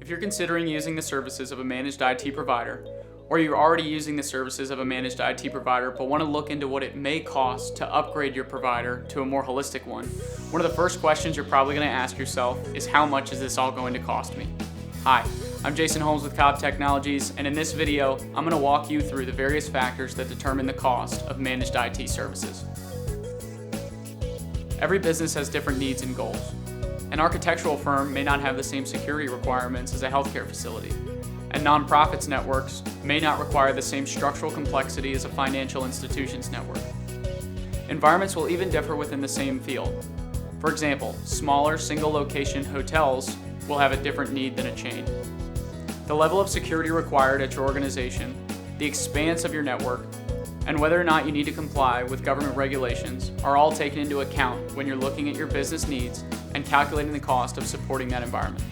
If you're considering using the services of a managed IT provider, or you're already using the services of a managed IT provider but want to look into what it may cost to upgrade your provider to a more holistic one of the first questions you're probably going to ask yourself is, how much is this all going to cost me? Hi, I'm Jason Holmes with Cobb Technologies, and in this video, I'm going to walk you through the various factors that determine the cost of managed IT services. Every business has different needs and goals. An architectural firm may not have the same security requirements as a healthcare facility, and nonprofits networks may not require the same structural complexity as a financial institution's network. Environments will even differ within the same field. For example, smaller single-location hotels will have a different need than a chain. The level of security required at your organization, the expanse of your network, and whether or not you need to comply with government regulations are all taken into account when you're looking at your business needs and calculating the cost of supporting that environment.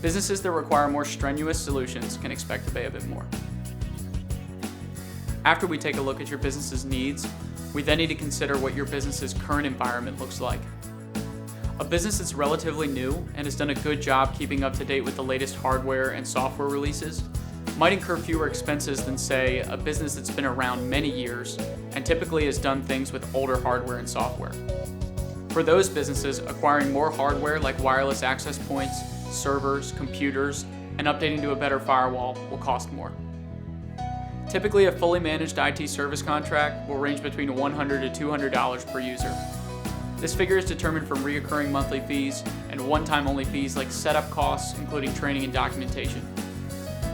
Businesses that require more strenuous solutions can expect to pay a bit more. After we take a look at your business's needs, we then need to consider what your business's current environment looks like. A business that's relatively new and has done a good job keeping up to date with the latest hardware and software releases might incur fewer expenses than, say, a business that's been around many years and typically has done things with older hardware and software. For those businesses, acquiring more hardware like wireless access points, servers, computers, and updating to a better firewall will cost more. Typically, a fully managed IT service contract will range between $100 to $200 per user. This figure is determined from recurring monthly fees and one-time only fees like setup costs, including training and documentation.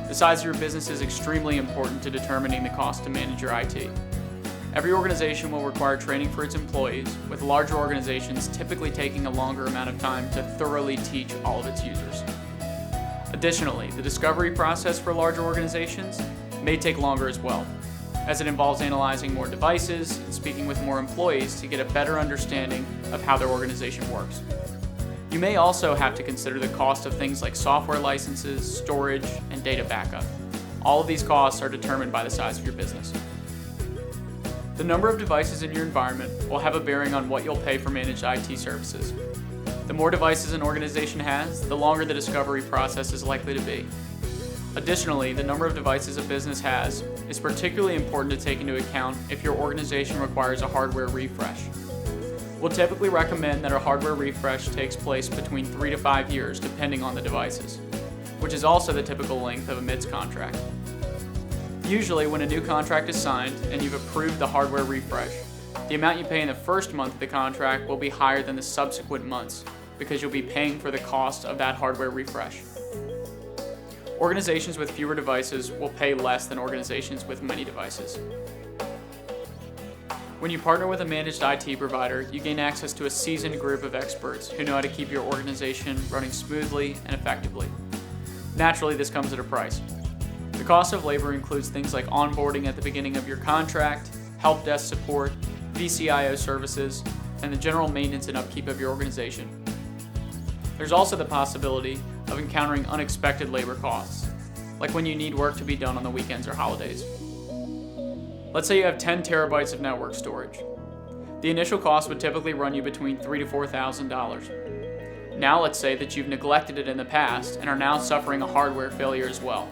The size of your business is extremely important to determining the cost to manage your IT. Every organization will require training for its employees, with larger organizations typically taking a longer amount of time to thoroughly teach all of its users. Additionally, the discovery process for larger organizations may take longer as well, as it involves analyzing more devices and speaking with more employees to get a better understanding of how their organization works. You may also have to consider the cost of things like software licenses, storage, and data backup. All of these costs are determined by the size of your business. The number of devices in your environment will have a bearing on what you'll pay for managed IT services. The more devices an organization has, the longer the discovery process is likely to be. Additionally, the number of devices a business has is particularly important to take into account if your organization requires a hardware refresh. We'll typically recommend that a hardware refresh takes place between 3 to 5 years depending on the devices, which is also the typical length of a MIDS contract. Usually, when a new contract is signed and you've approved the hardware refresh, the amount you pay in the first month of the contract will be higher than the subsequent months because you'll be paying for the cost of that hardware refresh. Organizations with fewer devices will pay less than organizations with many devices. When you partner with a managed IT provider, you gain access to a seasoned group of experts who know how to keep your organization running smoothly and effectively. Naturally, this comes at a price. The cost of labor includes things like onboarding at the beginning of your contract, help desk support, VCIO services, and the general maintenance and upkeep of your organization. There's also the possibility of encountering unexpected labor costs, like when you need work to be done on the weekends or holidays. Let's say you have 10 terabytes of network storage. The initial cost would typically run you between $3,000 to $4,000. Now let's say that you've neglected it in the past and are now suffering a hardware failure as well.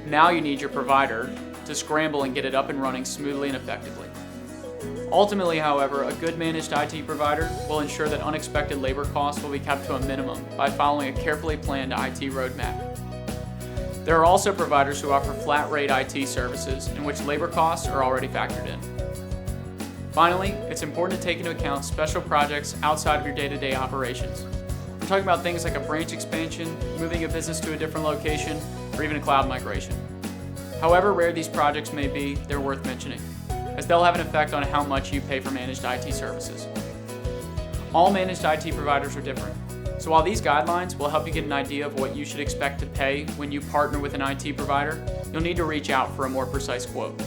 Now you need your provider to scramble and get it up and running smoothly and effectively. Ultimately, however, a good managed IT provider will ensure that unexpected labor costs will be kept to a minimum by following a carefully planned IT roadmap. There are also providers who offer flat-rate IT services in which labor costs are already factored in. Finally, it's important to take into account special projects outside of your day-to-day operations. I'm talking about things like a branch expansion, moving a business to a different location, or even a cloud migration. However rare these projects may be, they're worth mentioning, as they'll have an effect on how much you pay for managed IT services. All managed IT providers are different, so while these guidelines will help you get an idea of what you should expect to pay when you partner with an IT provider, you'll need to reach out for a more precise quote.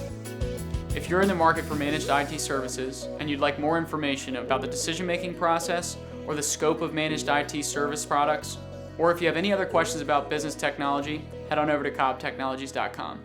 If you're in the market for managed IT services and you'd like more information about the decision-making process or the scope of managed IT service products, or if you have any other questions about business technology, head on over to cobbtechnologies.com.